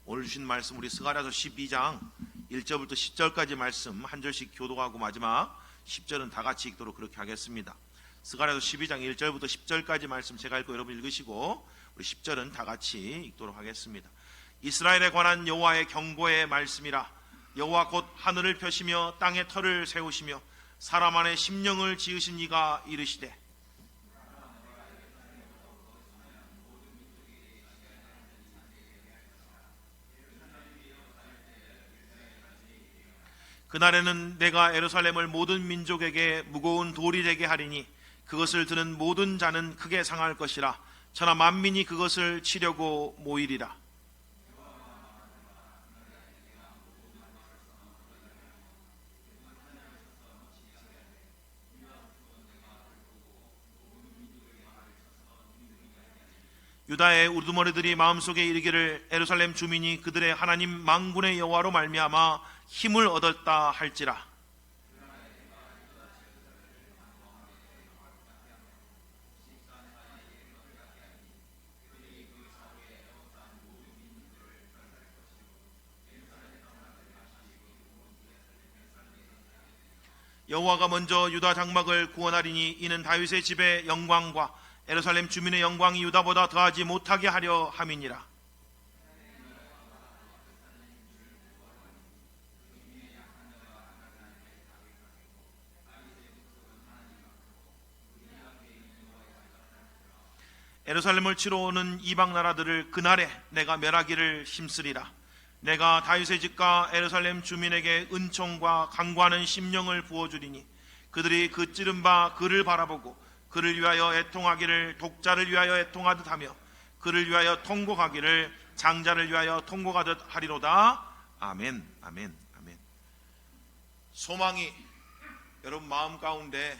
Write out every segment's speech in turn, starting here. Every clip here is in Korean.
오늘 주신 말씀 우리 스가랴서 12장 1절부터 10절까지 말씀 한 절씩 교독하고 마지막 10절은 다 같이 읽도록 그렇게 하겠습니다. 스가랴서 12장 1절부터 10절까지 말씀 제가 읽고 여러분 읽으시고 우리 10절은 다 같이 읽도록 하겠습니다. 이스라엘에 관한 여호와의 경고의 말씀이라. 여호와 곧 하늘을 펴시며 땅에 터를 세우시며 사람 안에 심령을 지으신 이가 이르시되 그날에는 내가 예루살렘을 모든 민족에게 무거운 돌이 되게 하리니 그것을 드는 모든 자는 크게 상할 것이라. 천하 만민이 그것을 치려고 모이리라. 유다의 우두머리들이 마음속에 이르기를 예루살렘 주민이 그들의 하나님 만군의 여호와로 말미암아 힘을 얻었다 할지라. 여호와가 먼저 유다 장막을 구원하리니 이는 다윗의 집의 영광과 예루살렘 주민의 영광이 유다보다 더하지 못하게 하려 함이니라. 예루살렘을 치러 오는 이방 나라들을 그날에 내가 멸하기를 힘쓰리라. 내가 다윗의 집과 예루살렘 주민에게 은총과 강구하는 심령을 부어주리니 그들이 그 찌른 바 그를 바라보고 그를 위하여 애통하기를 독자를 위하여 애통하듯 하며 그를 위하여 통곡하기를 장자를 위하여 통곡하듯 하리로다. 아멘. 아멘. 아멘. 소망이 여러분 마음 가운데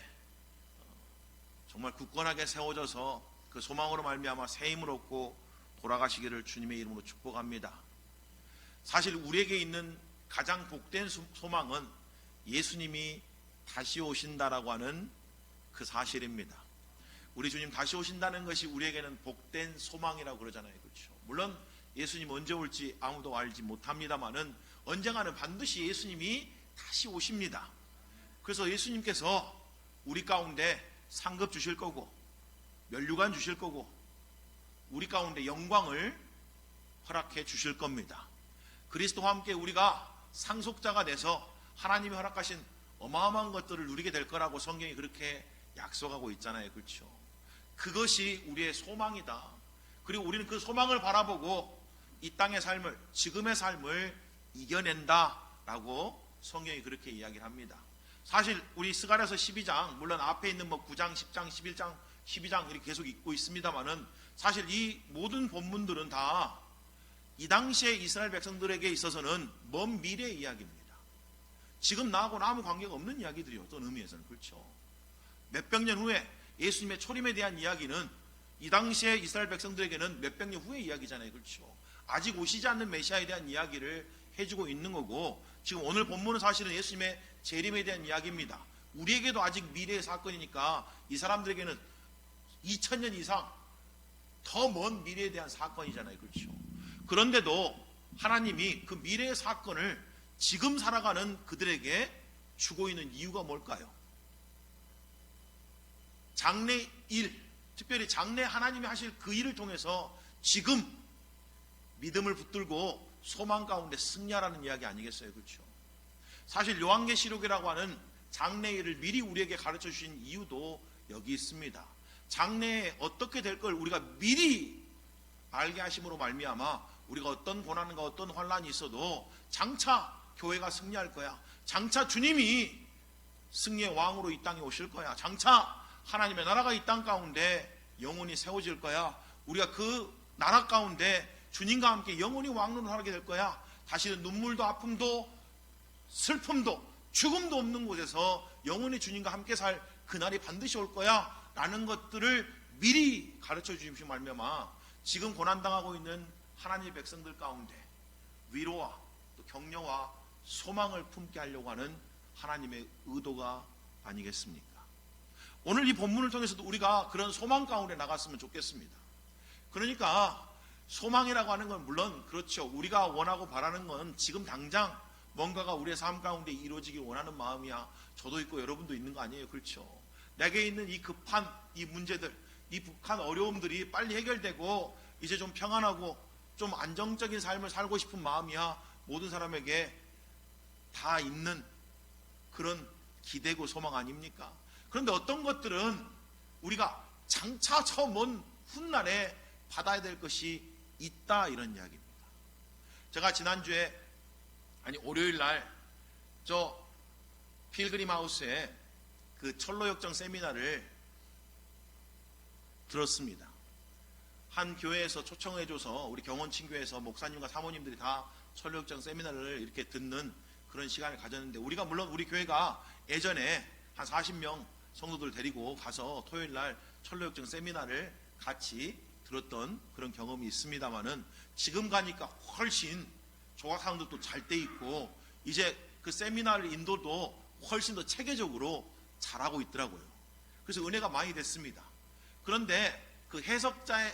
정말 굳건하게 세워져서 그 소망으로 말미암아 새 힘을 얻고 돌아가시기를 주님의 이름으로 축복합니다. 사실 우리에게 있는 가장 복된 소망은 예수님이 다시 오신다라고 하는 그 사실입니다. 우리 주님 다시 오신다는 것이 우리에게는 복된 소망이라고 그러잖아요. 그렇죠? 물론 예수님 언제 올지 아무도 알지 못합니다만은 언젠가는 반드시 예수님이 다시 오십니다. 그래서 예수님께서 우리 가운데 상급 주실 거고 면류관 주실 거고 우리 가운데 영광을 허락해 주실 겁니다. 그리스도와 함께 우리가 상속자가 돼서 하나님이 허락하신 어마어마한 것들을 누리게 될 거라고 성경이 그렇게 약속하고 있잖아요. 그렇죠? 그것이 우리의 소망이다. 그리고 우리는 그 소망을 바라보고 이 땅의 삶을, 지금의 삶을 이겨낸다라고 성경이 그렇게 이야기를 합니다. 사실 우리 스가랴서 12장, 물론 앞에 있는 9장, 10장, 11장, 12장 이렇게 계속 읽고 있습니다만은 사실 이 모든 본문들은 다 이 당시에 이스라엘 백성들에게 있어서는 먼 미래의 이야기입니다. 지금 나하고는 아무 관계가 없는 이야기들이요. 어떤 의미에서는. 그렇죠. 몇백 년 후에 예수님의 초림에 대한 이야기는 이 당시에 이스라엘 백성들에게는 몇백 년 후의 이야기잖아요. 그렇죠. 아직 오시지 않는 메시아에 대한 이야기를 해주고 있는 거고 지금 오늘 본문은 사실은 예수님의 재림에 대한 이야기입니다. 우리에게도 아직 미래의 사건이니까 이 사람들에게는 2000년 이상 더 먼 미래에 대한 사건이잖아요. 그렇죠. 그런데도 하나님이 그 미래의 사건을 지금 살아가는 그들에게 주고 있는 이유가 뭘까요? 장래 일, 특별히 장래 하나님이 하실 그 일을 통해서 지금 믿음을 붙들고 소망 가운데 승리하라는 이야기 아니겠어요? 그렇죠? 사실 요한계시록이라고 하는 장래 일을 미리 우리에게 가르쳐 주신 이유도 여기 있습니다. 장래에 어떻게 될 걸 우리가 미리 알게 하심으로 말미암아 우리가 어떤 고난과 어떤 환란이 있어도 장차 교회가 승리할 거야. 장차 주님이 승리의 왕으로 이 땅에 오실 거야. 장차 하나님의 나라가 이 땅 가운데 영원히 세워질 거야. 우리가 그 나라 가운데 주님과 함께 영원히 왕노릇하게 될 거야. 다시는 눈물도 아픔도 슬픔도 죽음도 없는 곳에서 영원히 주님과 함께 살 그날이 반드시 올 거야 라는 것들을 미리 가르쳐 주시면 말미암아 지금 고난당하고 있는 하나님의 백성들 가운데 위로와 또 격려와 소망을 품게 하려고 하는 하나님의 의도가 아니겠습니까? 오늘 이 본문을 통해서도 우리가 그런 소망 가운데 나갔으면 좋겠습니다. 그러니까 소망이라고 하는 건 물론 그렇죠. 우리가 원하고 바라는 건 지금 당장 뭔가가 우리의 삶 가운데 이루어지길 원하는 마음이야. 저도 있고 여러분도 있는 거 아니에요? 그렇죠. 내게 있는 이 급한 이 문제들, 이 북한 어려움들이 빨리 해결되고 이제 좀 평안하고 좀 안정적인 삶을 살고 싶은 마음이야 모든 사람에게 다 있는 그런 기대고 소망 아닙니까? 그런데 어떤 것들은 우리가 장차 저 먼 훗날에 받아야 될 것이 있다, 이런 이야기입니다. 제가 지난주에 월요일 날 저 필그림 하우스에 그 철로역정 세미나를 들었습니다. 한 교회에서 초청해줘서 우리 경원친교에서 목사님과 사모님들이 다 철로역정 세미나를 이렇게 듣는 그런 시간을 가졌는데, 우리가 물론 우리 교회가 예전에 한 40명 성도들 데리고 가서 토요일 날 철로역정 세미나를 같이 들었던 그런 경험이 있습니다만은, 지금 가니까 훨씬 조각상도 잘 돼 있고 이제 그 세미나를 인도도 훨씬 더 체계적으로 잘하고 있더라고요. 그래서 은혜가 많이 됐습니다. 그런데 그 해설자의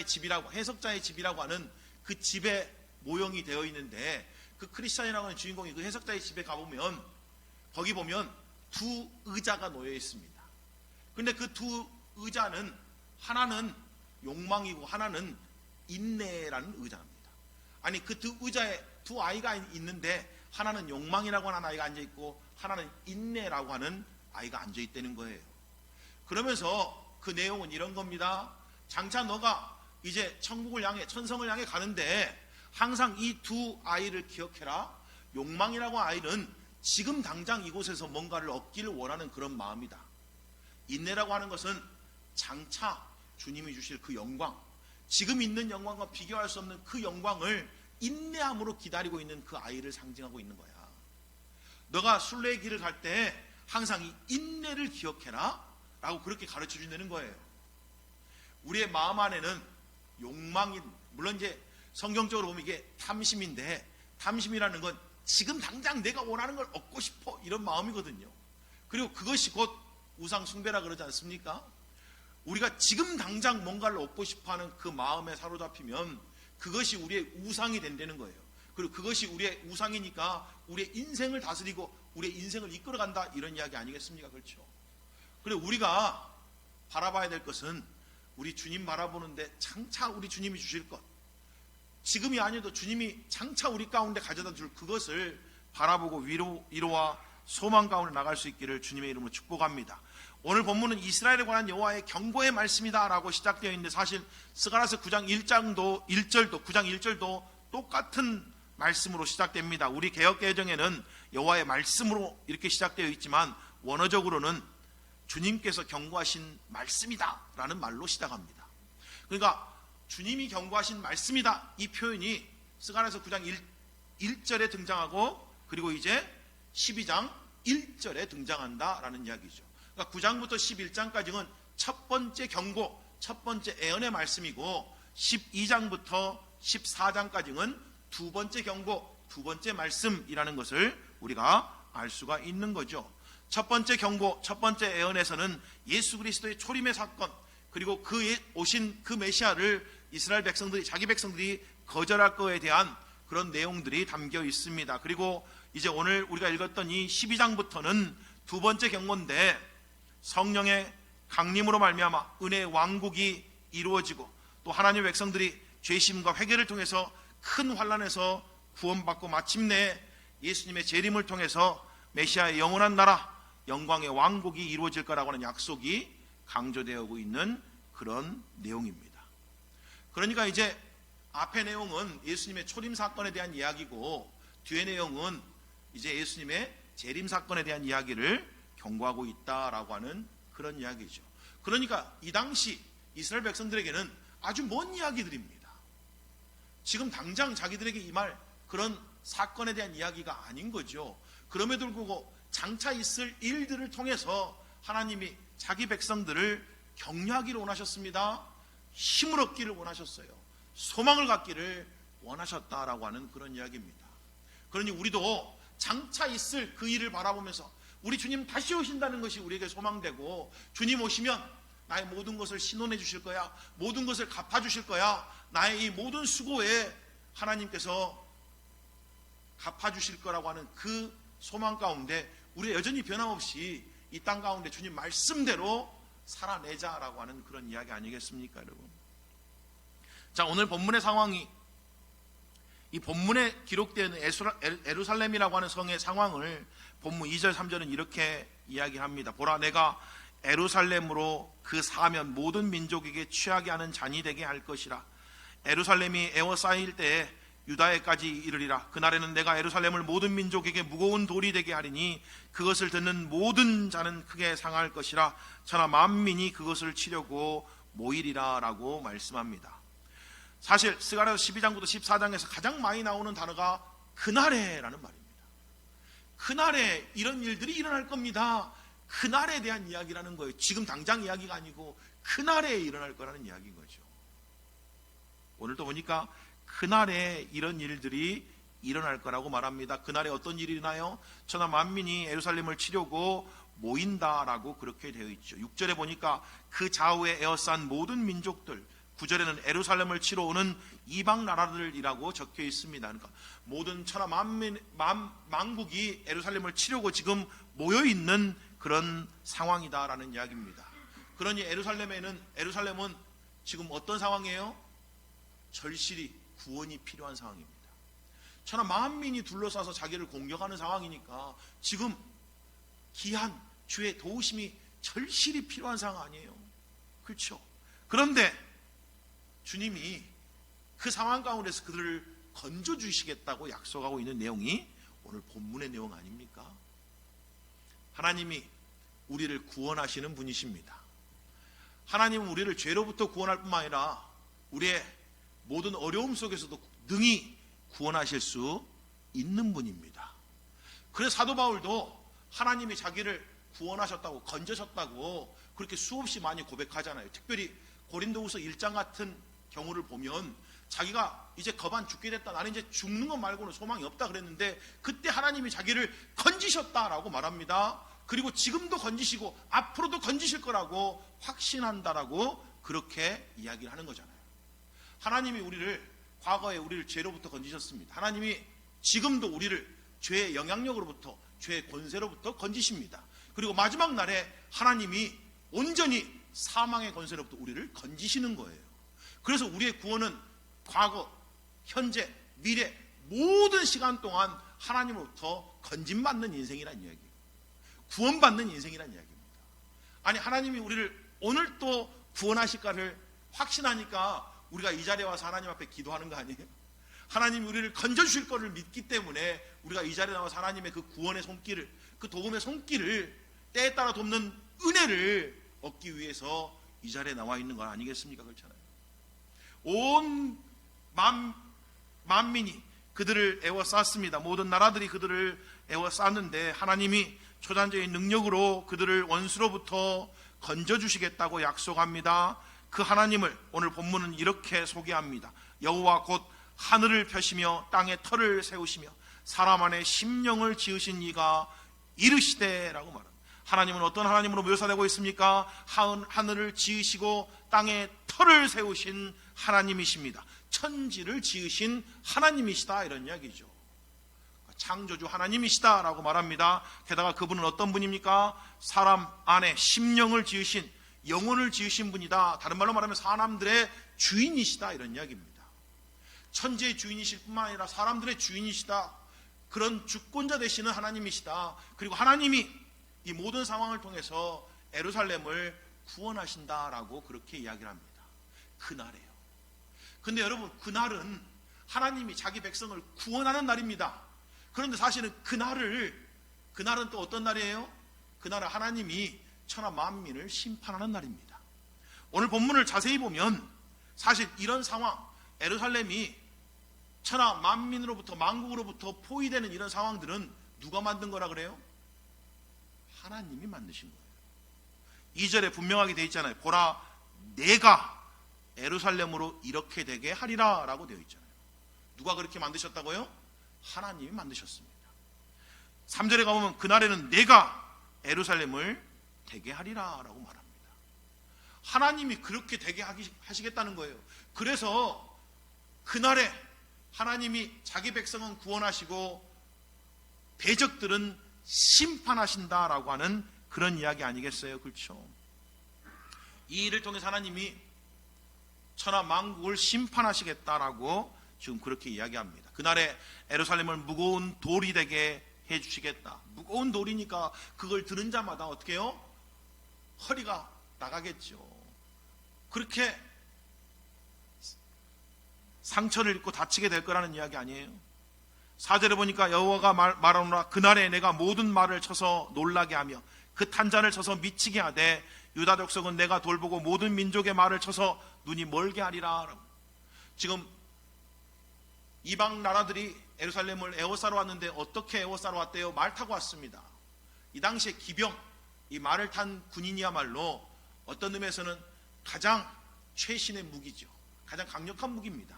집이라고 하는 그 집에 모형이 되어 있는데, 그 크리스찬이라고 하는 주인공이 그 해석자의 집에 가보면 거기 보면 두 의자가 놓여 있습니다. 근데 그 두 의자는 하나는 욕망이고 하나는 인내라는 의자입니다. 아니, 그 두 의자에 두 아이가 있는데 하나는 욕망이라고 하는 아이가 앉아있고 하나는 인내라고 하는 아이가 앉아있다는 거예요. 그러면서 그 내용은 이런 겁니다. 장차 너가 이제 천국을 향해, 천성을 향해 가는데 항상 이 두 아이를 기억해라. 욕망이라고 하는 아이는 지금 당장 이곳에서 뭔가를 얻기를 원하는 그런 마음이다. 인내라고 하는 것은 장차 주님이 주실 그 영광, 지금 있는 영광과 비교할 수 없는 그 영광을 인내함으로 기다리고 있는 그 아이를 상징하고 있는 거야. 너가 순례의 길을 갈 때 항상 이 인내를 기억해라 라고 그렇게 가르쳐 준다는 거예요. 우리의 마음 안에는 욕망이, 물론 이제 성경적으로 보면 이게 탐심인데, 탐심이라는 건 지금 당장 내가 원하는 걸 얻고 싶어, 이런 마음이거든요. 그리고 그것이 곧 우상 숭배라 그러지 않습니까? 우리가 지금 당장 뭔가를 얻고 싶어하는 그 마음에 사로잡히면 그것이 우리의 우상이 된다는 거예요. 그리고 그것이 우리의 우상이니까 우리의 인생을 다스리고 우리의 인생을 이끌어간다, 이런 이야기 아니겠습니까? 그렇죠. 그리고 우리가 바라봐야 될 것은 우리 주님 바라보는데 장차 우리 주님이 주실 것, 지금이 아니어도 주님이 장차 우리 가운데 가져다 줄 그것을 바라보고 위로와 소망 가운데 나갈 수 있기를 주님의 이름으로 축복합니다. 오늘 본문은 이스라엘에 관한 여호와의 경고의 말씀이다 라고 시작되어 있는데, 사실 스가랴서 9장 1절도 똑같은 말씀으로 시작됩니다. 우리 개역개정에는 여호와의 말씀으로 이렇게 시작되어 있지만 원어적으로는 주님께서 경고하신 말씀이다 라는 말로 시작합니다. 그러니까 주님이 경고하신 말씀이다, 이 표현이 스가랴서 9장 1절에 등장하고 그리고 이제 12장 1절에 등장한다 라는 이야기죠. 그러니까 9장부터 11장까지는 첫 번째 경고, 첫 번째 애언의 말씀이고, 12장부터 14장까지는 두 번째 경고, 두 번째 말씀이라는 것을 우리가 알 수가 있는 거죠. 첫 번째 경고, 첫 번째 애언에서는 예수 그리스도의 초림의 사건, 그리고 그 오신 그 메시아를 이스라엘 백성들이, 자기 백성들이 거절할 거에 대한 그런 내용들이 담겨 있습니다. 그리고 이제 오늘 우리가 읽었던 이 12장부터는 두 번째 경고인데, 성령의 강림으로 말미암아 은혜의 왕국이 이루어지고 또 하나님의 백성들이 죄심과 회개를 통해서 큰 환난에서 구원받고 마침내 예수님의 재림을 통해서 메시아의 영원한 나라, 영광의 왕국이 이루어질 거라고 하는 약속이 강조되고 있는 그런 내용입니다. 그러니까 이제 앞의 내용은 예수님의 초림 사건에 대한 이야기고, 뒤의 내용은 이제 예수님의 재림 사건에 대한 이야기를 경고하고 있다라고 하는 그런 이야기죠. 그러니까 이 당시 이스라엘 백성들에게는 아주 먼 이야기들입니다. 지금 당장 자기들에게 임할 그런 사건에 대한 이야기가 아닌 거죠. 그럼에도 불구하고 장차 있을 일들을 통해서 하나님이 자기 백성들을 격려하기를 원하셨습니다. 힘을 얻기를 원하셨어요. 소망을 갖기를 원하셨다라고 하는 그런 이야기입니다. 그러니 우리도 장차 있을 그 일을 바라보면서 우리 주님 다시 오신다는 것이 우리에게 소망되고, 주님 오시면 나의 모든 것을 신원해 주실 거야. 모든 것을 갚아 주실 거야. 나의 이 모든 수고에 하나님께서 갚아 주실 거라고 하는 그 소망 가운데 우리 여전히 변함없이 이 땅 가운데 주님 말씀대로 살아내자라고 하는 그런 이야기 아니겠습니까, 여러분? 자, 오늘 본문의 상황이, 이 본문에 기록되어 있는 에루살렘이라고 하는 성의 상황을 본문 2절 3절은 이렇게 이야기합니다. 보라, 내가 에루살렘으로 그 사면 모든 민족에게 취하게 하는 잔이 되게 할 것이라. 에루살렘이 에워싸일 때에 유다에까지 이르리라. 그날에는 내가 에루살렘을 모든 민족에게 무거운 돌이 되게 하리니 그것을 듣는 모든 자는 크게 상할 것이라. 천하 만민이 그것을 치려고 모이리라 라고 말씀합니다. 사실 스가랴서 12장부터 14장에서 가장 많이 나오는 단어가 그날에 라는 말입니다. 그날에 이런 일들이 일어날 겁니다. 그날에 대한 이야기라는 거예요. 지금 당장 이야기가 아니고 그날에 일어날 거라는 이야기인 거죠. 오늘도 보니까 그날에 이런 일들이 일어날 거라고 말합니다. 그날에 어떤 일이 일어나요? 천하 만민이 예루살렘을 치려고 모인다라고 그렇게 되어 있죠. 6절에 보니까 그 좌우에 에워싼 모든 민족들, 9절에는 예루살렘을 치러 오는 이방 나라들이라고 적혀 있습니다. 그러니까 모든 천하 만국이 예루살렘을 치려고 지금 모여 있는 그런 상황이다라는 이야기입니다. 그러니 에루살렘은 지금 어떤 상황이에요? 절실히 구원이 필요한 상황입니다. 천하 만민이 둘러싸서 자기를 공격하는 상황이니까 지금 기한 주의 도우심이 절실히 필요한 상황 아니에요? 그렇죠? 그런데 주님이 그 상황 가운데서 그들을 건져주시겠다고 약속하고 있는 내용이 오늘 본문의 내용 아닙니까? 하나님이 우리를 구원하시는 분이십니다. 하나님은 우리를 죄로부터 구원할 뿐만 아니라 우리의 모든 어려움 속에서도 능히 구원하실 수 있는 분입니다. 그래서 사도 바울도 하나님이 자기를 구원하셨다고, 건져셨다고 그렇게 수없이 많이 고백하잖아요. 특별히 고린도후서 1장 같은 경우를 보면 자기가 이제 거반 죽게 됐다, 나는 이제 죽는 것 말고는 소망이 없다 그랬는데 그때 하나님이 자기를 건지셨다라고 말합니다. 그리고 지금도 건지시고 앞으로도 건지실 거라고 확신한다라고 그렇게 이야기를 하는 거잖아요. 하나님이 과거에 우리를 죄로부터 건지셨습니다. 하나님이 지금도 우리를 죄의 영향력으로부터, 죄의 권세로부터 건지십니다. 그리고 마지막 날에 하나님이 온전히 사망의 권세로부터 우리를 건지시는 거예요. 그래서 우리의 구원은 과거, 현재, 미래 모든 시간 동안 하나님으로부터 건짐받는 인생이란 이야기예요. 구원받는 인생이란 이야기입니다. 아니, 하나님이 우리를 오늘 또 구원하실까를 확신하니까 우리가 이 자리에 와서 하나님 앞에 기도하는 거 아니에요? 하나님이 우리를 건져주실 것을 믿기 때문에 우리가 이 자리에 나와서 하나님의 그 구원의 손길을, 그 도움의 손길을 때에 따라 돕는 은혜를 얻기 위해서 이 자리에 나와 있는 건 아니겠습니까? 그렇잖아요. 온 만민이 그들을 애워쌌습니다. 모든 나라들이 그들을 애워쌌는데 하나님이 초자연적인 능력으로 그들을 원수로부터 건져주시겠다고 약속합니다. 그 하나님을 오늘 본문은 이렇게 소개합니다. 여호와 곧 하늘을 펴시며 땅에 터를 세우시며 사람 안에 심령을 지으신 이가 이르시되라고 말합니다. 하나님은 어떤 하나님으로 묘사되고 있습니까? 하늘을 지으시고 땅에 터를 세우신 하나님이십니다. 천지를 지으신 하나님이시다, 이런 이야기죠. 창조주 하나님이시다라고 말합니다. 게다가 그분은 어떤 분입니까? 사람 안에 심령을 지으신, 영혼을 지으신 분이다. 다른 말로 말하면 사람들의 주인이시다, 이런 이야기입니다. 천지의 주인이실 뿐만 아니라 사람들의 주인이시다. 그런 주권자 되시는 하나님이시다. 그리고 하나님이 이 모든 상황을 통해서 예루살렘을 구원하신다라고 그렇게 이야기를 합니다. 그날에요. 근데 여러분, 그날은 하나님이 자기 백성을 구원하는 날입니다. 그런데 사실은 그날은 또 어떤 날이에요? 그날은 하나님이 천하 만민을 심판하는 날입니다. 오늘 본문을 자세히 보면 사실 이런 상황, 예루살렘이 천하 만민으로부터, 만국으로부터 포위되는 이런 상황들은 누가 만든 거라 그래요? 하나님이 만드신 거예요. 2절에 분명하게 되어 있잖아요. 보라, 내가 예루살렘으로 이렇게 되게 하리라 라고 되어 있잖아요. 누가 그렇게 만드셨다고요? 하나님이 만드셨습니다. 3절에 가보면 그날에는 내가 예루살렘을 되게 하리라 라고 말합니다. 하나님이 그렇게 되게 하시겠다는 거예요. 그래서 그날에 하나님이 자기 백성은 구원하시고 대적들은 심판하신다라고 하는 그런 이야기 아니겠어요? 그렇죠? 이 일을 통해서 하나님이 천하 만국을 심판하시겠다라고 지금 그렇게 이야기합니다. 그날에 예루살렘을 무거운 돌이 되게 해주시겠다. 무거운 돌이니까 그걸 들은 자마다 어떻게 해요? 허리가 나가겠죠. 그렇게 상처를 입고 다치게 될 거라는 이야기 아니에요? 4절에 보니까 여호와가 말하노라 그날에 내가 모든 말을 쳐서 놀라게 하며 그 탄자를 쳐서 미치게 하되 유다 족속은 내가 돌보고 모든 민족의 말을 쳐서 눈이 멀게 하리라. 지금 이방 나라들이 예루살렘을 에워싸러 왔는데 어떻게 에워싸러 왔대요? 말 타고 왔습니다. 이 당시에 기병, 이 말을 탄 군인이야말로 어떤 의미에서는 가장 최신의 무기죠. 가장 강력한 무기입니다.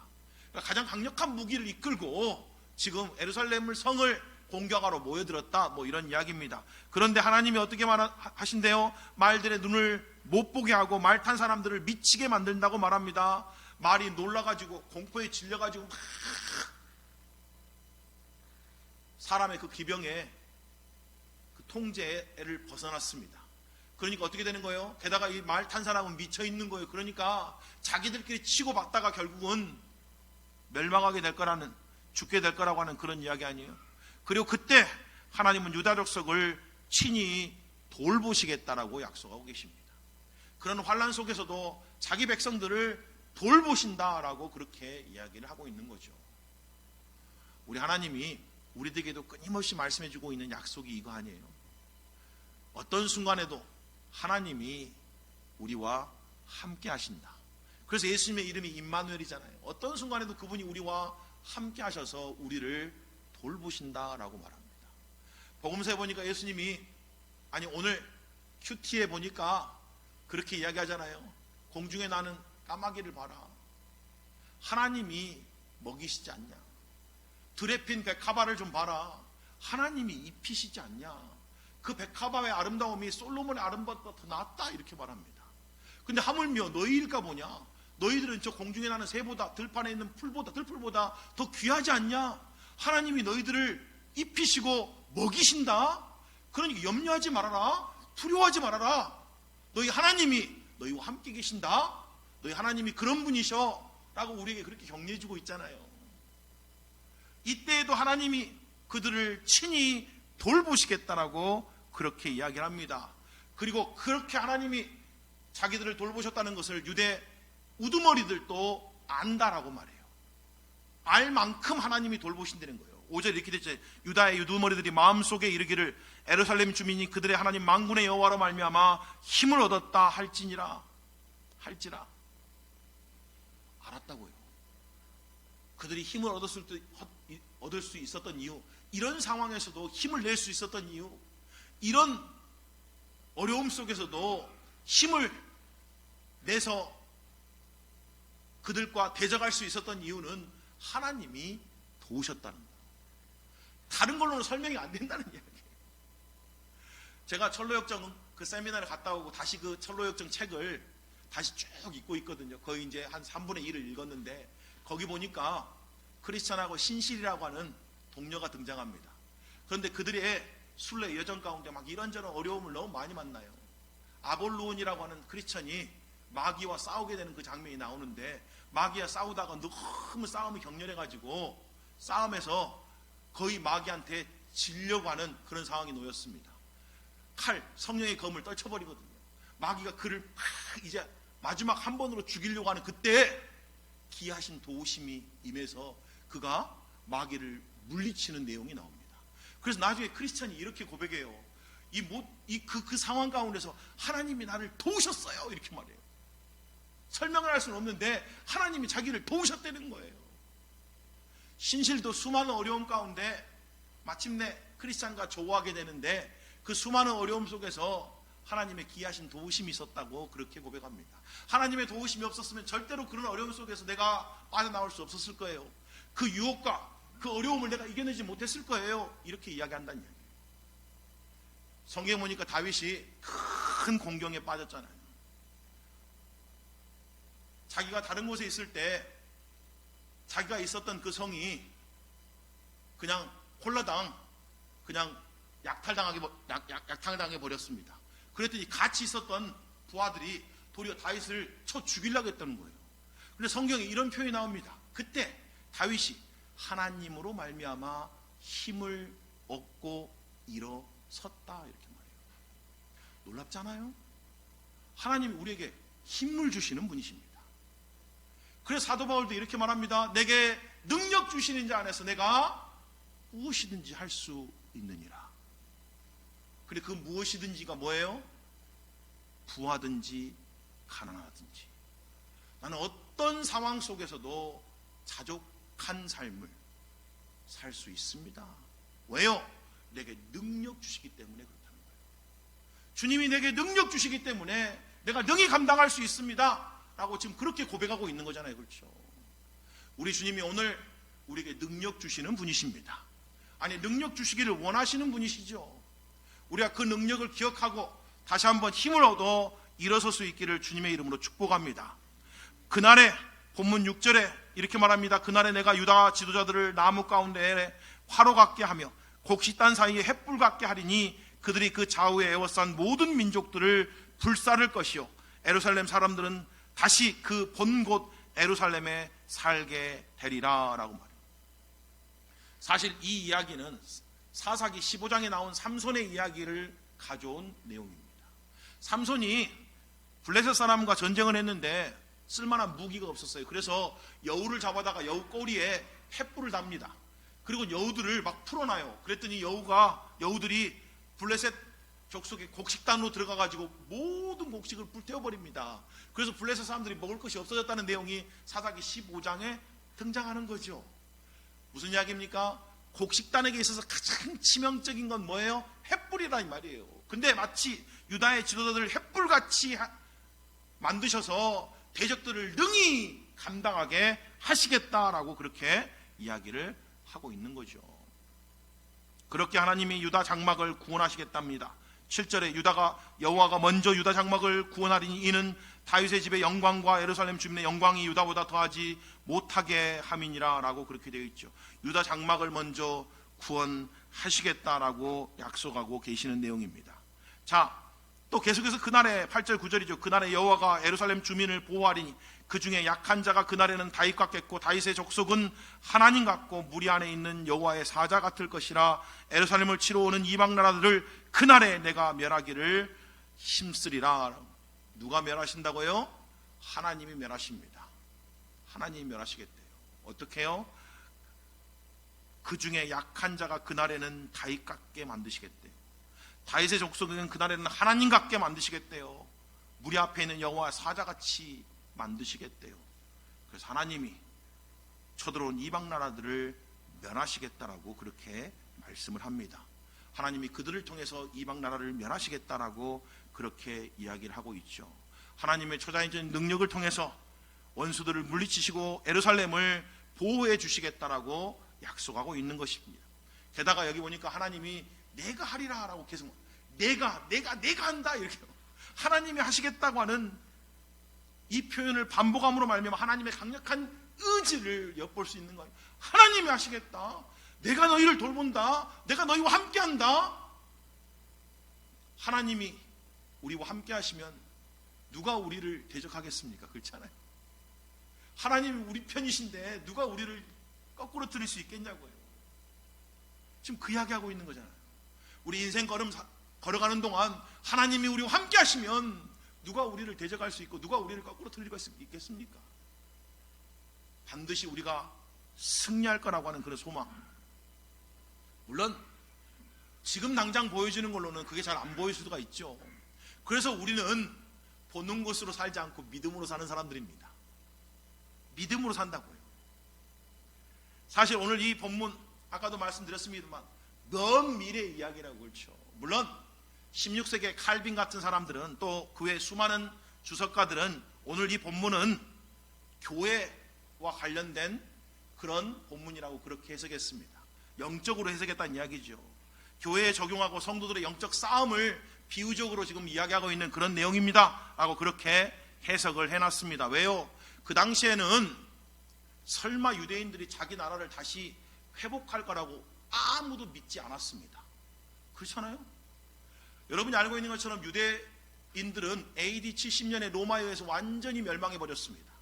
그러니까 가장 강력한 무기를 이끌고 지금 예루살렘을 성을 공격하러 모여들었다, 뭐 이런 이야기입니다. 그런데 하나님이 어떻게 하신대요? 말들의 눈을 못 보게 하고 말 탄 사람들을 미치게 만든다고 말합니다. 말이 놀라가지고 공포에 질려가지고 막 사람의 그 기병의 그 통제를 벗어났습니다. 그러니까 어떻게 되는 거예요? 게다가 이 말 탄 사람은 미쳐 있는 거예요. 그러니까 자기들끼리 치고 받다가 결국은 멸망하게 될 거라는, 죽게 될 거라고 하는 그런 이야기 아니에요? 그리고 그때 하나님은 유다 족속을 친히 돌보시겠다라고 약속하고 계십니다. 그런 환난 속에서도 자기 백성들을 돌보신다라고 그렇게 이야기를 하고 있는 거죠. 우리 하나님이 우리들에게도 끊임없이 말씀해주고 있는 약속이 이거 아니에요? 어떤 순간에도 하나님이 우리와 함께 하신다. 그래서 예수님의 이름이 임마누엘이잖아요. 어떤 순간에도 그분이 우리와 함께 하셔서 우리를 돌보신다라고 말합니다. 복음서에 보니까 예수님이, 아니 오늘 큐티에 보니까 그렇게 이야기하잖아요. 공중에 나는 까마귀를 봐라. 하나님이 먹이시지 않냐. 들에 핀 백합화를 좀 봐라. 하나님이 입히시지 않냐. 그 백합화의 아름다움이 솔로몬의 아름다움보다 더 낫다, 이렇게 말합니다. 근데 하물며 너희일까 보냐. 너희들은 저 공중에 나는 새보다, 들판에 있는 풀보다, 들풀보다 더 귀하지 않냐. 하나님이 너희들을 입히시고 먹이신다. 그러니까 염려하지 말아라. 두려워하지 말아라. 너희 하나님이 너희와 함께 계신다. 너희 하나님이 그런 분이셔 라고 우리에게 그렇게 격려해주고 있잖아요. 이때에도 하나님이 그들을 친히 돌보시겠다라고 그렇게 이야기를 합니다. 그리고 그렇게 하나님이 자기들을 돌보셨다는 것을 유대 우두머리들도 안다라고 말해요. 알 만큼 하나님이 돌보신다는 거예요. 5절 이렇게 됐죠. 유다의 우두머리들이 마음속에 이르기를 예루살렘 주민이 그들의 하나님 만군의 여호와로 말미암아 힘을 얻었다 할지라. 알았다고요. 그들이 힘을 얻을 수 있었던 이유, 이런 상황에서도 힘을 낼 수 있었던 이유, 이런 어려움 속에서도 힘을 내서 그들과 대적할 수 있었던 이유는 하나님이 도우셨다는 거예요. 다른 걸로는 설명이 안 된다는 이야기예요. 제가 철로역정 그 세미나를 갔다 오고 다시 그 철로역정 책을 다시 쭉 읽고 있거든요. 거의 이제 한 3분의 1을 읽었는데 거기 보니까 크리스찬하고 신실이라고 하는 동료가 등장합니다. 그런데 그들의 순례 여정 가운데 막 이런저런 어려움을 너무 많이 만나요. 아볼로온이라고 하는 크리스찬이 마귀와 싸우게 되는 그 장면이 나오는데 마귀와 싸우다가 너무 싸움이 격렬해가지고 싸움에서 거의 마귀한테 지려고 하는 그런 상황이 놓였습니다. 성령의 검을 떨쳐버리거든요. 마귀가 그를 막 이제 마지막 한 번으로 죽이려고 하는 그때 기하신 도우심이 임해서 그가 마귀를 물리치는 내용이 나옵니다. 그래서 나중에 크리스찬이 이렇게 고백해요. 그 상황 가운데서 하나님이 나를 도우셨어요, 이렇게 말해요. 설명을 할 수는 없는데 하나님이 자기를 도우셨다는 거예요. 신실도 수많은 어려움 가운데 마침내 크리스찬과 조화하게 되는데 그 수많은 어려움 속에서 하나님의 기하신 도우심이 있었다고 그렇게 고백합니다. 하나님의 도우심이 없었으면 절대로 그런 어려움 속에서 내가 빠져나올 수 없었을 거예요. 그 유혹과 그 어려움을 내가 이겨내지 못했을 거예요. 이렇게 이야기한다는 이야기예요. 성경에 보니까 다윗이 큰 공경에 빠졌잖아요. 자기가 다른 곳에 있을 때 자기가 있었던 그 성이 그냥 홀라당 그냥 약탈당해 버렸습니다. 그랬더니 같이 있었던 부하들이 도리어 다윗을 쳐 죽이려고 했다는 거예요. 그런데 성경에 이런 표현이 나옵니다. 그때 다윗이 하나님으로 말미암아 힘을 얻고 일어섰다, 이렇게 말해요. 놀랍잖아요. 하나님이 우리에게 힘을 주시는 분이십니다. 그래서 사도 바울도 이렇게 말합니다. 내게 능력 주시는 자 안에서 내가 무엇이든지 할 수 있느니라. 그래, 그 무엇이든지가 뭐예요? 부하든지 가난하든지 나는 어떤 상황 속에서도 자족한 삶을 살 수 있습니다. 왜요? 내게 능력 주시기 때문에 그렇다는 거예요. 주님이 내게 능력 주시기 때문에 내가 능히 감당할 수 있습니다 라고 지금 그렇게 고백하고 있는 거잖아요. 그렇죠? 우리 주님이 오늘 우리에게 능력 주시는 분이십니다. 아니, 능력 주시기를 원하시는 분이시죠. 우리가 그 능력을 기억하고 다시 한번 힘을 얻어 일어설 수 있기를 주님의 이름으로 축복합니다. 그날에 본문 6절에 이렇게 말합니다. 그날에 내가 유다 지도자들을 나무 가운데 화로 같게 하며 곡식단 사이에 횃불 같게 하리니 그들이 그 좌우에 에워싼 모든 민족들을 불사를 것이요 예루살렘 사람들은 다시 그 본 곳 예루살렘에 살게 되리라 라고 말해요. 사실 이 이야기는 사사기 15장에 나온 삼손의 이야기를 가져온 내용입니다. 삼손이 블레셋 사람과 전쟁을 했는데 쓸만한 무기가 없었어요. 그래서 여우를 잡아다가 여우 꼬리에 횃불을 답니다. 그리고 여우들을 막 풀어놔요. 그랬더니 여우들이 블레셋 족속의 곡식단으로 들어가가지고 모든 곡식을 불태워버립니다. 그래서 블레셋 사람들이 먹을 것이 없어졌다는 내용이 사사기 15장에 등장하는 거죠. 무슨 이야기입니까? 곡식단에게 있어서 가장 치명적인 건 뭐예요? 횃불이라 이 말이에요. 근데 마치 유다의 지도자들을 횃불같이 만드셔서 대적들을 능히 감당하게 하시겠다라고 그렇게 이야기를 하고 있는 거죠. 그렇게 하나님이 유다 장막을 구원하시겠답니다. 7절에 여호와가 먼저 유다 장막을 구원하리니 이는 다윗의 집의 영광과 예루살렘 주민의 영광이 유다보다 더하지 못하게 함이니라 라고 그렇게 되어 있죠. 유다 장막을 먼저 구원하시겠다라고 약속하고 계시는 내용입니다. 자, 또 계속해서 그날에 8절 9절이죠. 그날에 여호와가 예루살렘 주민을 보호하리니 그 중에 약한 자가 그날에는 다윗 같겠고 다윗의 족속은 하나님 같고 무리 안에 있는 여호와의 사자 같을 것이라. 예루살렘을 치러 오는 이방 나라들을 그날에 내가 멸하기를 힘쓰리라. 누가 멸하신다고요? 하나님이 멸하십니다. 하나님이 멸하시겠대요. 어떻게 해요? 그 중에 약한 자가 그날에는 다윗 같게 만드시겠대요. 다윗의 족속은 그날에는 하나님 같게 만드시겠대요. 무리 앞에 있는 여호와 사자같이 만드시겠대요. 그래서 하나님이 쳐들어온 이방 나라들을 멸하시겠다라고 그렇게 말씀을 합니다. 하나님이 그들을 통해서 이방 나라를 멸하시겠다라고 그렇게 이야기를 하고 있죠. 하나님의 초자연적인 능력을 통해서 원수들을 물리치시고 예루살렘을 보호해 주시겠다라고 약속하고 있는 것입니다. 게다가 여기 보니까 하나님이 내가 하리라 라고 계속 내가 한다 이렇게 하나님이 하시겠다고 하는 이 표현을 반복함으로 말미암아 하나님의 강력한 의지를 엿볼 수 있는 거예요. 하나님이 하시겠다. 내가 너희를 돌본다. 내가 너희와 함께한다. 하나님이 우리와 함께 하시면 누가 우리를 대적하겠습니까? 그렇잖아요. 하나님이 우리 편이신데 누가 우리를 거꾸로 들일 수 있겠냐고요. 지금 그 이야기하고 있는 거잖아요. 우리 인생 걸어가는 동안 하나님이 우리와 함께 하시면 누가 우리를 대적할 수 있고 누가 우리를 거꾸로 들릴 수 있겠습니까? 반드시 우리가 승리할 거라고 하는 그런 소망. 물론 지금 당장 보여지는 걸로는 그게 잘 안 보일 수가 있죠. 그래서 우리는 보는 것으로 살지 않고 믿음으로 사는 사람들입니다. 믿음으로 산다고요. 사실 오늘 이 본문 아까도 말씀드렸습니다만 먼 미래 이야기라고 그렇죠. 물론 16세기의 칼빈 같은 사람들은 또 그 외 수많은 주석가들은 오늘 이 본문은 교회와 관련된 그런 본문이라고 그렇게 해석했습니다. 영적으로 해석했다는 이야기죠. 교회에 적용하고 성도들의 영적 싸움을 비유적으로 지금 이야기하고 있는 그런 내용입니다 라고 그렇게 해석을 해놨습니다. 왜요? 그 당시에는 설마 유대인들이 자기 나라를 다시 회복할 거라고 아무도 믿지 않았습니다. 그렇잖아요? 여러분이 알고 있는 것처럼 유대인들은 AD 70년에 로마에 의해서 완전히 멸망해버렸습니다.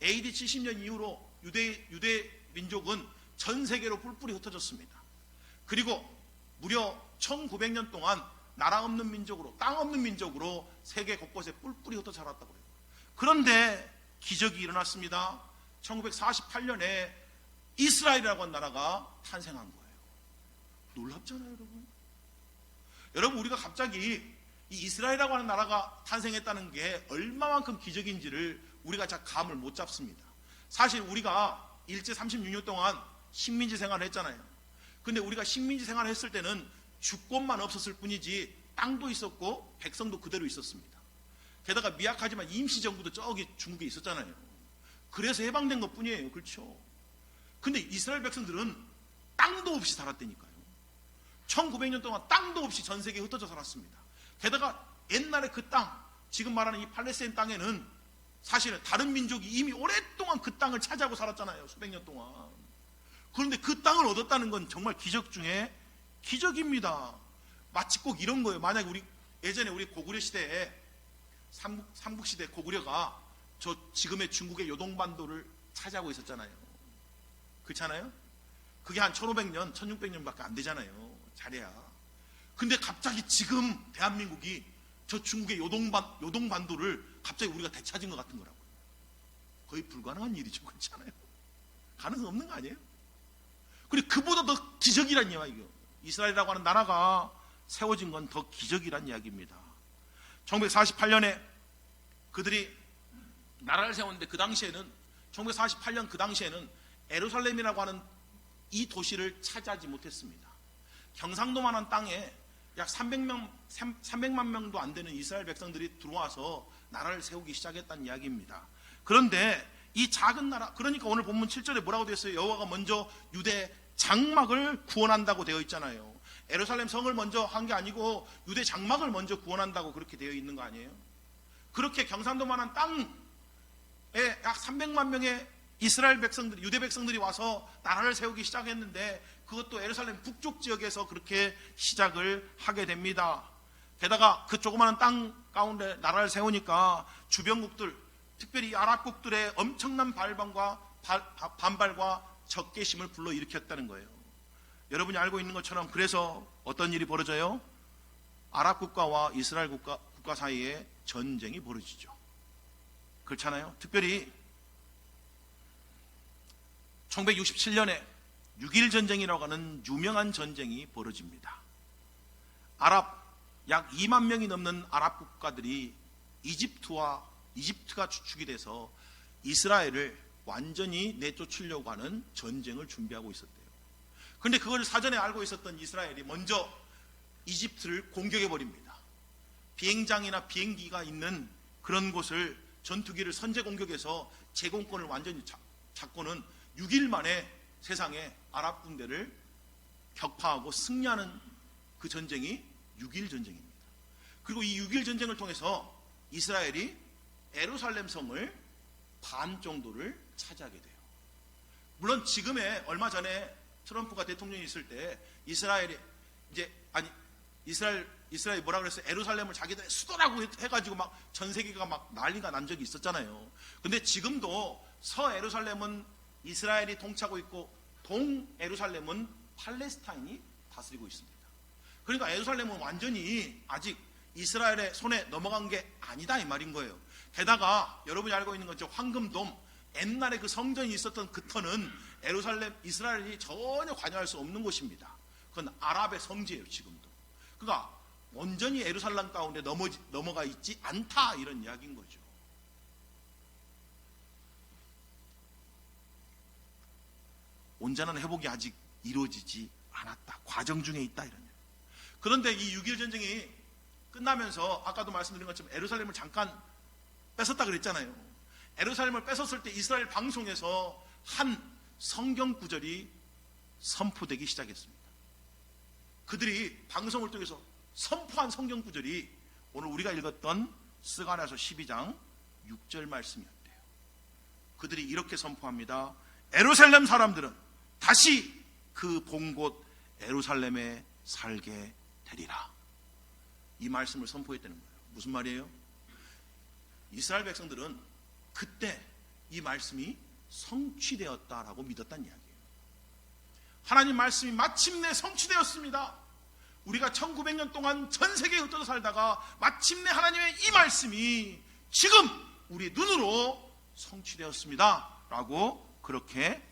AD 70년 이후로 유대 민족은 전 세계로 뿔뿔이 흩어졌습니다. 그리고 무려 1900년 동안 나라 없는 민족으로, 땅 없는 민족으로 세계 곳곳에 뿔뿔이 흩어 자랐다고 해요. 그런데 기적이 일어났습니다. 1948년에 이스라엘이라고 한 나라가 탄생한 거예요. 놀랍잖아요, 여러분. 여러분, 우리가 갑자기 이 이스라엘이라고 하는 나라가 탄생했다는 게 얼마만큼 기적인지를 우리가 잘 감을 못 잡습니다. 사실 우리가 일제 36년 동안 식민지 생활을 했잖아요. 근데 우리가 식민지 생활을 했을 때는 주권만 없었을 뿐이지 땅도 있었고 백성도 그대로 있었습니다. 게다가 미약하지만 임시정부도 저기 중국에 있었잖아요. 그래서 해방된 것 뿐이에요. 그렇죠? 근데 이스라엘 백성들은 땅도 없이 살았다니까요. 1900년 동안 땅도 없이 전 세계에 흩어져 살았습니다. 게다가 옛날에 그 땅, 지금 말하는 이 팔레스타인 땅에는 사실은 다른 민족이 이미 오랫동안 그 땅을 차지하고 살았잖아요. 수백 년 동안. 그런데 그 땅을 얻었다는 건 정말 기적 중에 기적입니다. 마치 꼭 이런 거예요. 만약에 예전에 우리 고구려 시대에 삼국시대 고구려가 저 지금의 중국의 요동반도를 차지하고 있었잖아요. 그렇잖아요? 그게 한 1500년, 1600년밖에 안 되잖아요. 잘해야. 근데 갑자기 지금 대한민국이 저 중국의 요동반도를 갑자기 우리가 되찾은 것 같은 거라고요. 거의 불가능한 일이죠. 그렇지 않아요? 가능성 없는 거 아니에요? 그리고 그보다 더 기적이란 이야기예요. 이스라엘이라고 하는 나라가 세워진 건 더 기적이란 이야기입니다. 1948년에 그들이 나라를 세웠는데 그 당시에는 1948년 그 당시에는 예루살렘이라고 하는 이 도시를 차지하지 못했습니다. 경상도만한 땅에 약 300만 명도 안 되는 이스라엘 백성들이 들어와서 나라를 세우기 시작했다는 이야기입니다. 그런데 이 작은 나라, 그러니까 오늘 본문 7절에 뭐라고 되어 있어요? 여호와가 먼저 유대 장막을 구원한다고 되어 있잖아요. 예루살렘 성을 먼저 한 게 아니고 유대 장막을 먼저 구원한다고 그렇게 되어 있는 거 아니에요? 그렇게 경상도만한 땅에 약 300만 명의 이스라엘 백성들이, 유대 백성들이 와서 나라를 세우기 시작했는데 그것도 예루살렘 북쪽 지역에서 그렇게 시작을 하게 됩니다. 게다가 그 조그마한 땅 가운데 나라를 세우니까 주변국들, 특별히 아랍국들의 엄청난 반발과 적개심을 불러일으켰다는 거예요. 여러분이 알고 있는 것처럼 그래서 어떤 일이 벌어져요? 아랍 국가와 이스라엘 국가 사이에 전쟁이 벌어지죠. 그렇잖아요. 특별히 1967년에 6.1 전쟁이라고 하는 유명한 전쟁이 벌어집니다. 약 2만 명이 넘는 아랍 국가들이 이집트가 주축이 돼서 이스라엘을 완전히 내쫓으려고 하는 전쟁을 준비하고 있었대요. 그런데 그걸 사전에 알고 있었던 이스라엘이 먼저 이집트를 공격해 버립니다. 비행장이나 비행기가 있는 그런 곳을, 전투기를 선제 공격해서 제공권을 완전히 잡고는 6일 만에 세상에 아랍 군대를 격파하고 승리하는 그 전쟁이 6.1 전쟁입니다. 그리고 이 6.1 전쟁을 통해서 이스라엘이 예루살렘 성을 반 정도를 차지하게 돼요. 물론 지금의 얼마 전에 트럼프가 대통령이 있을 때 이스라엘이 뭐라 그랬어요? 예루살렘을 자기들의 수도라고 해가지고 막 전 세계가 막 난리가 난 적이 있었잖아요. 근데 지금도 서예루살렘은 이스라엘이 통치하고 있고 동예루살렘은 팔레스타인이 다스리고 있습니다. 그러니까 예루살렘은 완전히 아직 이스라엘의 손에 넘어간 게 아니다 이 말인 거예요. 게다가 여러분이 알고 있는 것처럼 황금돔, 옛날에 그 성전이 있었던 그 터는 이스라엘이 전혀 관여할 수 없는 곳입니다. 그건 아랍의 성지예요, 지금도. 그러니까 완전히 예루살렘 가운데 넘어가 있지 않다 이런 이야기인 거죠. 온전한 회복이 아직 이루어지지 않았다. 과정 중에 있다 이런 이야기. 그런데 이 6.1 전쟁이 끝나면서 아까도 말씀드린 것처럼 예루살렘을 잠깐 뺏었다 그랬잖아요. 예루살렘을 뺏었을 때 이스라엘 방송에서 한 성경 구절이 선포되기 시작했습니다. 그들이 방송을 통해서 선포한 성경 구절이 오늘 우리가 읽었던 스가랴서 12장 6절 말씀이었대요. 그들이 이렇게 선포합니다. 예루살렘 사람들은 다시 그 본 곳 예루살렘에 살게 되리라. 이 말씀을 선포했다는 거예요. 무슨 말이에요? 이스라엘 백성들은 그때 이 말씀이 성취되었다라고 믿었다는 이야기예요. 하나님 말씀이 마침내 성취되었습니다. 우리가 1900년 동안 전 세계에 흩어져 살다가 마침내 하나님의 이 말씀이 지금 우리 눈으로 성취되었습니다 라고 그렇게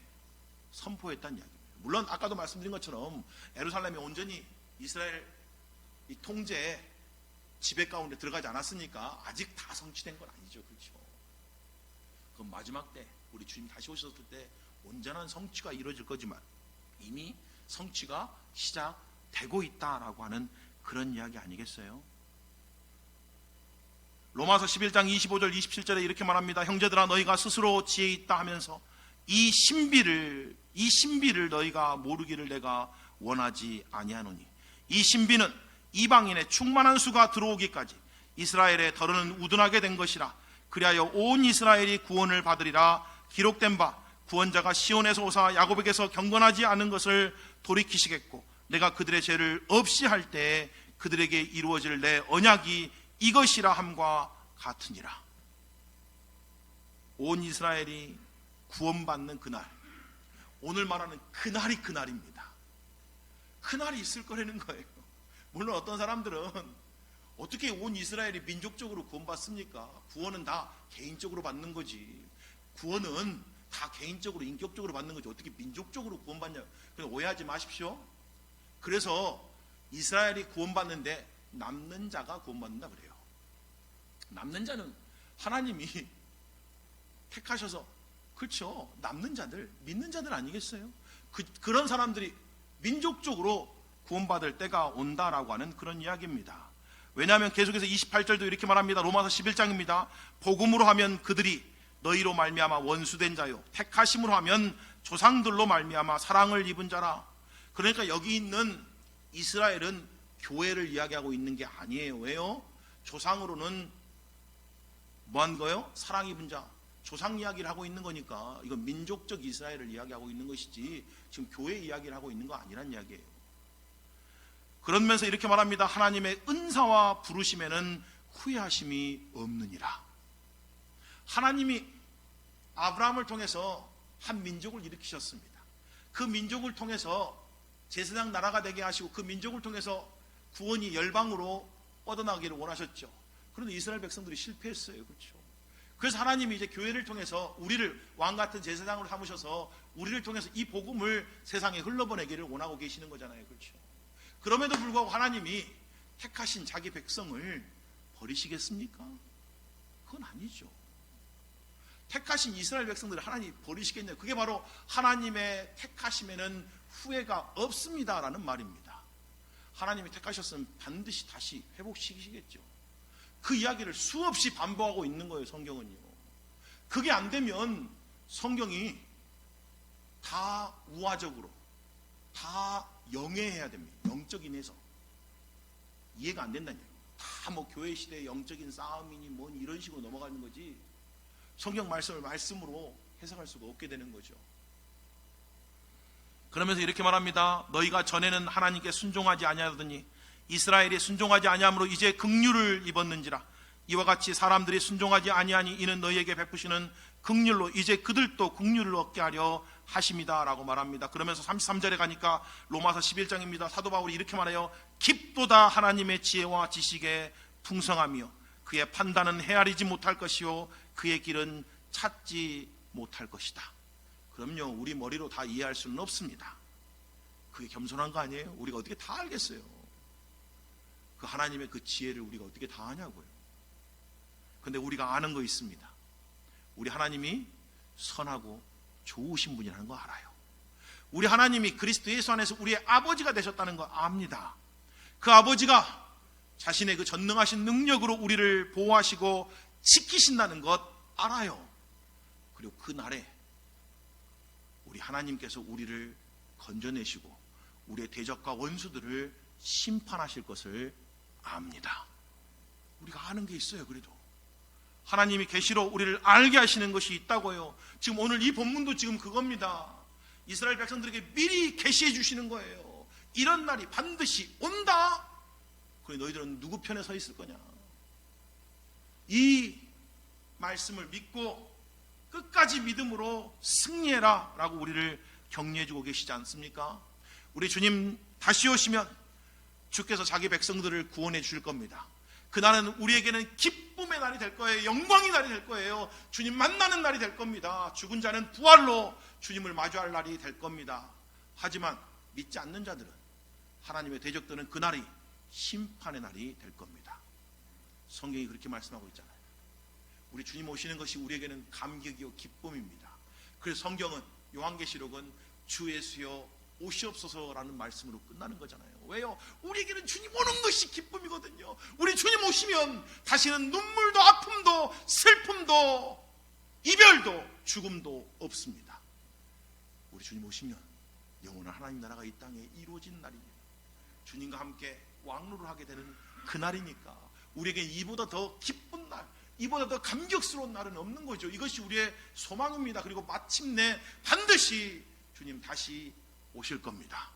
선포했다는 이야기입니다. 물론 아까도 말씀드린 것처럼 예루살렘이 온전히 이스라엘 이 통제 지배 가운데 들어가지 않았으니까 아직 다 성취된 건 아니죠. 그렇죠? 그럼 마지막 때 우리 주님 다시 오셨을 때 온전한 성취가 이루어질 거지만 이미 성취가 시작되고 있다라고 하는 그런 이야기 아니겠어요? 로마서 11장 25절 27절에 이렇게 말합니다. 형제들아 너희가 스스로 지혜 있다 하면서 이 신비를 너희가 모르기를 내가 원하지 아니하노니 이 신비는 이방인의 충만한 수가 들어오기까지 이스라엘의 덜은 우둔하게 된 것이라. 그리하여 온 이스라엘이 구원을 받으리라. 기록된 바 구원자가 시온에서 오사 야곱에게서 경건하지 않은 것을 돌이키시겠고 내가 그들의 죄를 없이 할 때에 그들에게 이루어질 내 언약이 이것이라 함과 같으니라. 온 이스라엘이 구원받는 그날, 오늘 말하는 그날이 그날입니다. 그날이 있을 거라는 거예요. 물론 어떤 사람들은 어떻게 온 이스라엘이 민족적으로 구원받습니까? 구원은 다 개인적으로 받는 거지. 구원은 다 개인적으로 인격적으로 받는 거지. 어떻게 민족적으로 구원받냐. 그래서 오해하지 마십시오. 그래서 이스라엘이 구원받는데 남는 자가 구원받는다 그래요. 남는 자는 하나님이 택하셔서, 그렇죠, 남는 자들, 믿는 자들 아니겠어요? 그런 사람들이 민족적으로 구원받을 때가 온다라고 하는 그런 이야기입니다. 왜냐하면 계속해서 28절도 이렇게 말합니다. 로마서 11장입니다. 복음으로 하면 그들이 너희로 말미암아 원수된 자요 택하심으로 하면 조상들로 말미암아 사랑을 입은 자라. 그러니까 여기 있는 이스라엘은 교회를 이야기하고 있는 게 아니에요. 왜요? 조상으로는 뭐한 거예요? 사랑 입은 자, 조상 이야기를 하고 있는 거니까 이건 민족적 이스라엘을 이야기하고 있는 것이지 지금 교회 이야기를 하고 있는 거 아니란 이야기예요. 그러면서 이렇게 말합니다. 하나님의 은사와 부르심에는 후회하심이 없느니라. 하나님이 아브라함을 통해서 한 민족을 일으키셨습니다. 그 민족을 통해서 제사장 나라가 되게 하시고 그 민족을 통해서 구원이 열방으로 뻗어나가기를 원하셨죠. 그런데 이스라엘 백성들이 실패했어요. 그렇죠? 그래서 하나님이 이제 교회를 통해서 우리를 왕같은 제사장으로 삼으셔서 우리를 통해서 이 복음을 세상에 흘러보내기를 원하고 계시는 거잖아요. 그렇죠? 그럼에도 불구하고 하나님이 택하신 자기 백성을 버리시겠습니까? 그건 아니죠. 택하신 이스라엘 백성들을 하나님이 버리시겠냐고. 그게 바로 하나님의 택하심에는 후회가 없습니다라는 말입니다. 하나님이 택하셨으면 반드시 다시 회복시키시겠죠. 그 이야기를 수없이 반복하고 있는 거예요. 성경은요. 그게 안 되면 성경이 다 우화적으로 다 영해해야 됩니다. 영적인 해석. 이해가 안 된다는 얘기예요. 다 뭐 교회 시대의 영적인 싸움이니 뭔 이런 식으로 넘어가는 거지 성경 말씀을 말씀으로 해석할 수가 없게 되는 거죠. 그러면서 이렇게 말합니다. 너희가 전에는 하나님께 순종하지 아니하더니 이스라엘이 순종하지 아니함으로 이제 긍휼을 입었는지라. 이와 같이 사람들이 순종하지 아니하니 이는 너희에게 베푸시는 긍휼로 이제 그들도 긍휼을 얻게 하려 하심이다 라고 말합니다. 그러면서 33절에 가니까 로마서 11장입니다. 사도 바울이 이렇게 말해요. 깊도다 하나님의 지혜와 지식에 풍성하며 그의 판단은 헤아리지 못할 것이요 그의 길은 찾지 못할 것이다. 그럼요, 우리 머리로 다 이해할 수는 없습니다. 그게 겸손한 거 아니에요? 우리가 어떻게 다 알겠어요? 그 하나님의 그 지혜를 우리가 어떻게 다 아냐고요. 근데 우리가 아는 거 있습니다. 우리 하나님이 선하고 좋으신 분이라는 거 알아요. 우리 하나님이 그리스도 예수 안에서 우리의 아버지가 되셨다는 거 압니다. 그 아버지가 자신의 그 전능하신 능력으로 우리를 보호하시고 지키신다는 것 알아요. 그리고 그 날에 우리 하나님께서 우리를 건져내시고 우리의 대적과 원수들을 심판하실 것을 압니다. 우리가 아는 게 있어요. 그래도 하나님이 계시로 우리를 알게 하시는 것이 있다고요. 지금 오늘 이 본문도 지금 그겁니다. 이스라엘 백성들에게 미리 계시해 주시는 거예요. 이런 날이 반드시 온다. 그래 너희들은 누구 편에 서 있을 거냐? 이 말씀을 믿고 끝까지 믿음으로 승리해라 라고 우리를 격려해 주고 계시지 않습니까? 우리 주님 다시 오시면 주께서 자기 백성들을 구원해 주실 겁니다. 그날은 우리에게는 기쁨의 날이 될 거예요. 영광의 날이 될 거예요. 주님 만나는 날이 될 겁니다. 죽은 자는 부활로 주님을 마주할 날이 될 겁니다. 하지만 믿지 않는 자들은, 하나님의 대적들은 그날이 심판의 날이 될 겁니다. 성경이 그렇게 말씀하고 있잖아요. 우리 주님 오시는 것이 우리에게는 감격이요 기쁨입니다. 그래서 성경은, 요한계시록은 주 예수여 오시옵소서라는 말씀으로 끝나는 거잖아요. 왜요? 우리에게는 주님 오는 것이 기쁨이거든요. 우리 주님 오시면 다시는 눈물도 아픔도 슬픔도 이별도 죽음도 없습니다. 우리 주님 오시면 영원한 하나님 나라가 이 땅에 이루어진 날입니다. 주님과 함께 왕노를 하게 되는 그날이니까 우리에게 이보다 더 기쁜 날, 이보다 더 감격스러운 날은 없는 거죠. 이것이 우리의 소망입니다. 그리고 마침내 반드시 주님 다시 오실 겁니다.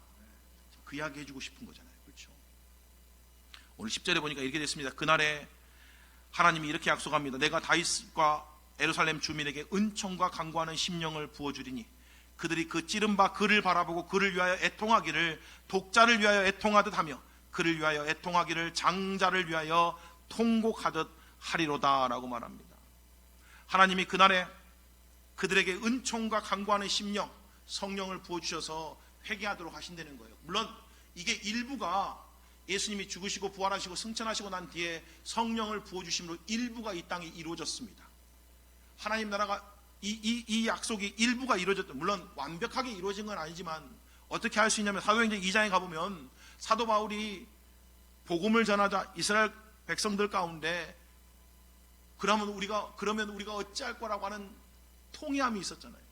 그 이야기 해주고 싶은 거잖아요. 그렇죠? 오늘 10절에 보니까 이렇게 됐습니다. 그날에 하나님이 이렇게 약속합니다. 내가 다윗과 예루살렘 주민에게 은총과 강구하는 심령을 부어주리니 그들이 그 찌른 바 그를 바라보고 그를 위하여 애통하기를 독자를 위하여 애통하듯 하며 그를 위하여 애통하기를 장자를 위하여 통곡하듯 하리로다 라고 말합니다. 하나님이 그날에 그들에게 은총과 강구하는 심령, 성령을 부어주셔서 회개하도록 하신다는 거예요. 물론 이게 일부가 예수님이 죽으시고 부활하시고 승천하시고 난 뒤에 성령을 부어주심으로 일부가 이 땅에 이루어졌습니다. 하나님 나라가 이 약속이 일부가 이루어졌다. 물론 완벽하게 이루어진 건 아니지만 어떻게 할 수 있냐면 사도행전 2장에 가보면 사도 바울이 복음을 전하자 이스라엘 백성들 가운데 그러면 우리가 어찌할 거라고 하는 통회함이 있었잖아요.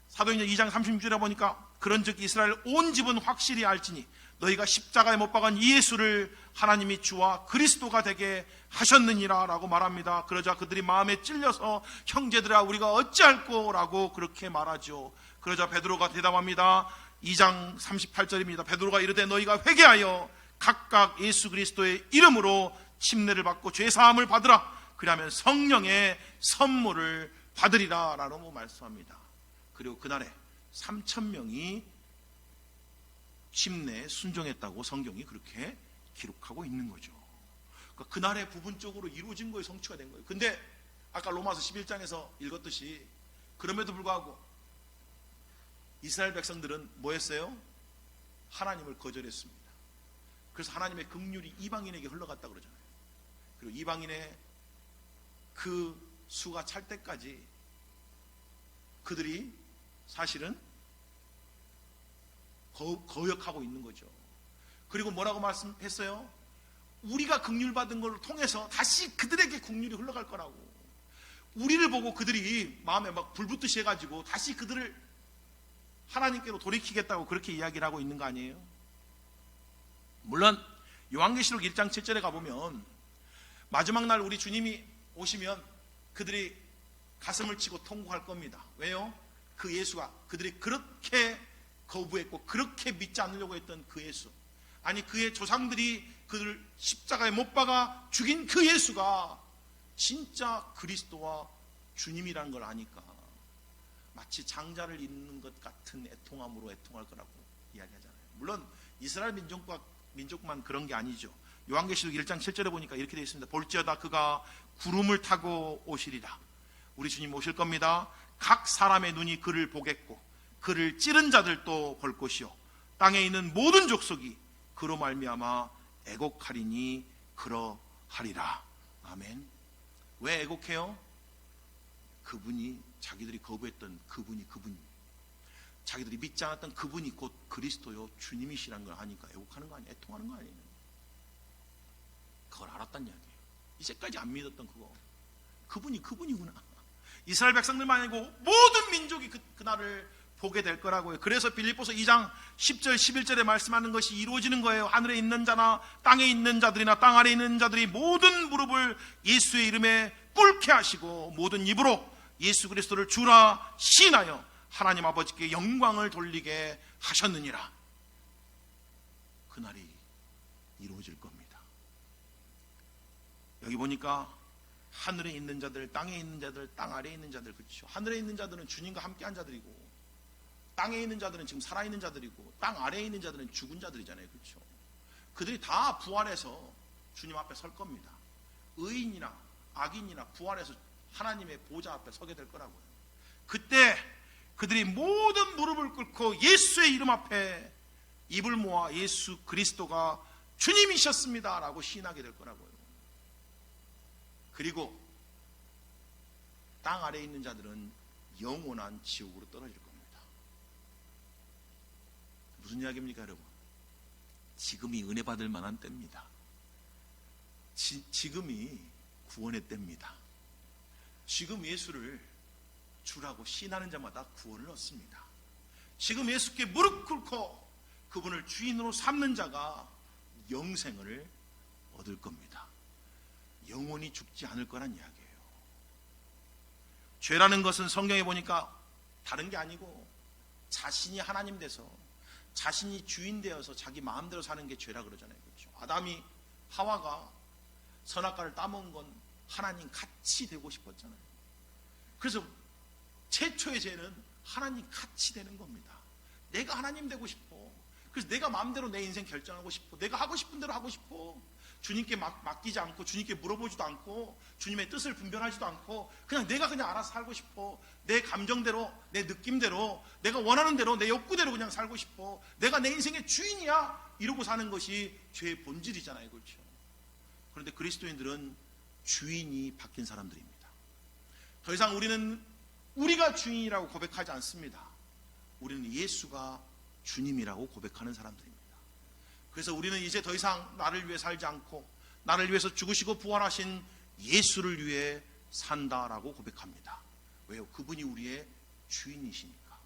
사도행전 2장 36절에 보니까 그런즉 이스라엘 온 집은 확실히 알지니 너희가 십자가에 못 박은 이 예수를 하나님이 주와 그리스도가 되게 하셨느니라 라고 말합니다. 그러자 그들이 마음에 찔려서 형제들아 우리가 어찌할꼬 라고 그렇게 말하죠. 그러자 베드로가 대답합니다. 2장 38절입니다. 베드로가 이르되 너희가 회개하여 각각 예수 그리스도의 이름으로 침례를 받고 죄사함을 받으라. 그러면 성령의 선물을 받으리라 라고 말씀합니다. 그리고 그날에 3,000명이 침례에 순종했다고 성경이 그렇게 기록하고 있는 거죠. 그러니까 그날에 부분적으로 이루어진 거예요. 성취가 된 거예요. 근데 아까 로마서 11장에서 읽었듯이 그럼에도 불구하고 이스라엘 백성들은 뭐 했어요? 하나님을 거절했습니다. 그래서 하나님의 긍휼이 이방인에게 흘러갔다 그러잖아요. 그리고 이방인의 그 수가 찰 때까지 그들이 사실은 거역하고 있는 거죠. 그리고 뭐라고 말씀했어요? 우리가 긍휼 받은 걸 통해서 다시 그들에게 긍휼이 흘러갈 거라고. 우리를 보고 그들이 마음에 막 불붙듯이 해가지고 다시 그들을 하나님께로 돌이키겠다고 그렇게 이야기를 하고 있는 거 아니에요? 물론 요한계시록 1장 7절에 가보면 마지막 날 우리 주님이 오시면 그들이 가슴을 치고 통곡할 겁니다. 왜요? 그 예수가 그들이 그렇게 거부했고 그렇게 믿지 않으려고 했던 그 예수, 아니 그의 조상들이 그들을 십자가에 못 박아 죽인 그 예수가 진짜 그리스도와 주님이라는 걸 아니까 마치 장자를 잇는 것 같은 애통함으로 애통할 거라고 이야기하잖아요. 물론 이스라엘 민족만 그런 게 아니죠. 요한계시록 1장 7절에 보니까 이렇게 되어 있습니다. 볼지어다 그가 구름을 타고 오시리라. 우리 주님 오실 겁니다. 각 사람의 눈이 그를 보겠고 그를 찌른 자들도 볼 것이요 땅에 있는 모든 족속이 그로 말미암아 애곡하리니 그러하리라. 아멘. 왜 애곡해요? 그분이 자기들이 거부했던 그분이 자기들이 믿지 않았던 그분이 곧 그리스도요 주님이시라는 걸 하니까 애곡하는 거 아니에요? 애통하는 거 아니에요? 그걸 알았단 이야기예요. 이제까지 안 믿었던 그분이 그분이구나. 이스라엘 백성들만 아니고 모든 민족이 그날을 보게 될 거라고요. 그래서 빌립보서 2장 10절 11절에 말씀하는 것이 이루어지는 거예요. 하늘에 있는 자나 땅에 있는 자들이나 땅 아래에 있는 자들이 모든 무릎을 예수의 이름에 꿇게 하시고 모든 입으로 예수 그리스도를 주라 시인하여 하나님 아버지께 영광을 돌리게 하셨느니라. 그날이 이루어질 겁니다. 여기 보니까 하늘에 있는 자들, 땅에 있는 자들, 땅 아래에 있는 자들, 그렇죠. 하늘에 있는 자들은 주님과 함께한 자들이고, 땅에 있는 자들은 지금 살아있는 자들이고, 땅 아래에 있는 자들은 죽은 자들이잖아요, 그렇죠. 그들이 다 부활해서 주님 앞에 설 겁니다. 의인이나 악인이나 부활해서 하나님의 보좌 앞에 서게 될 거라고요. 그때 그들이 모든 무릎을 꿇고 예수의 이름 앞에 입을 모아 예수 그리스도가 주님이셨습니다 라고 시인하게 될 거라고요. 그리고 땅 아래에 있는 자들은 영원한 지옥으로 떨어질 겁니다. 무슨 이야기입니까, 여러분? 지금이 은혜 받을 만한 때입니다. 지금이 구원의 때입니다. 지금 예수를 주라고 시인하는 자마다 구원을 얻습니다. 지금 예수께 무릎 꿇고 그분을 주인으로 삼는 자가 영생을 얻을 겁니다. 영원히 죽지 않을 거란 이야기예요. 죄라는 것은 성경에 보니까 다른 게 아니고 자신이 하나님 돼서 자신이 주인 되어서 자기 마음대로 사는 게 죄라 그러잖아요, 그렇죠? 아담이 하와가 선악과를 따먹은 건 하나님 같이 되고 싶었잖아요. 그래서 최초의 죄는 하나님 같이 되는 겁니다. 내가 하나님 되고 싶어. 그래서 내가 마음대로 내 인생 결정하고 싶어. 내가 하고 싶은 대로 하고 싶어. 주님께 맡기지 않고 주님께 물어보지도 않고 주님의 뜻을 분별하지도 않고 그냥 내가 알아서 살고 싶어. 내 감정대로, 내 느낌대로, 내가 원하는 대로, 내 욕구대로 그냥 살고 싶어. 내가 내 인생의 주인이야. 이러고 사는 것이 죄의 본질이잖아요, 그렇죠? 그런데 그리스도인들은 주인이 바뀐 사람들입니다. 더 이상 우리는 우리가 주인이라고 고백하지 않습니다. 우리는 예수가 주님이라고 고백하는 사람들입니다. 그래서 우리는 이제 더 이상 나를 위해 살지 않고 나를 위해서 죽으시고 부활하신 예수를 위해 산다라고 고백합니다. 왜요? 그분이 우리의 주인이시니까.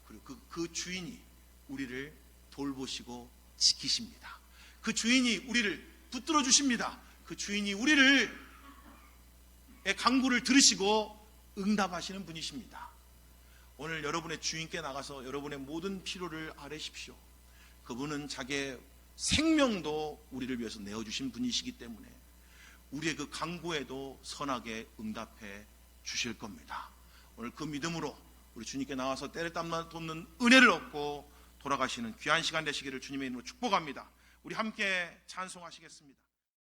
그리고 그 주인이 우리를 돌보시고 지키십니다. 그 주인이 우리를 붙들어 주십니다. 그 주인이 우리의 간구를 들으시고 응답하시는 분이십니다. 오늘 여러분의 주인께 나가서 여러분의 모든 필요를 아뢰십시오. 그분은 자기의 생명도 우리를 위해서 내어주신 분이시기 때문에 우리의 그 간구에도 선하게 응답해 주실 겁니다. 오늘 그 믿음으로 우리 주님께 나와서 때를 땀나 돕는 은혜를 얻고 돌아가시는 귀한 시간 되시기를 주님의 이름으로 축복합니다. 우리 함께 찬송하시겠습니다.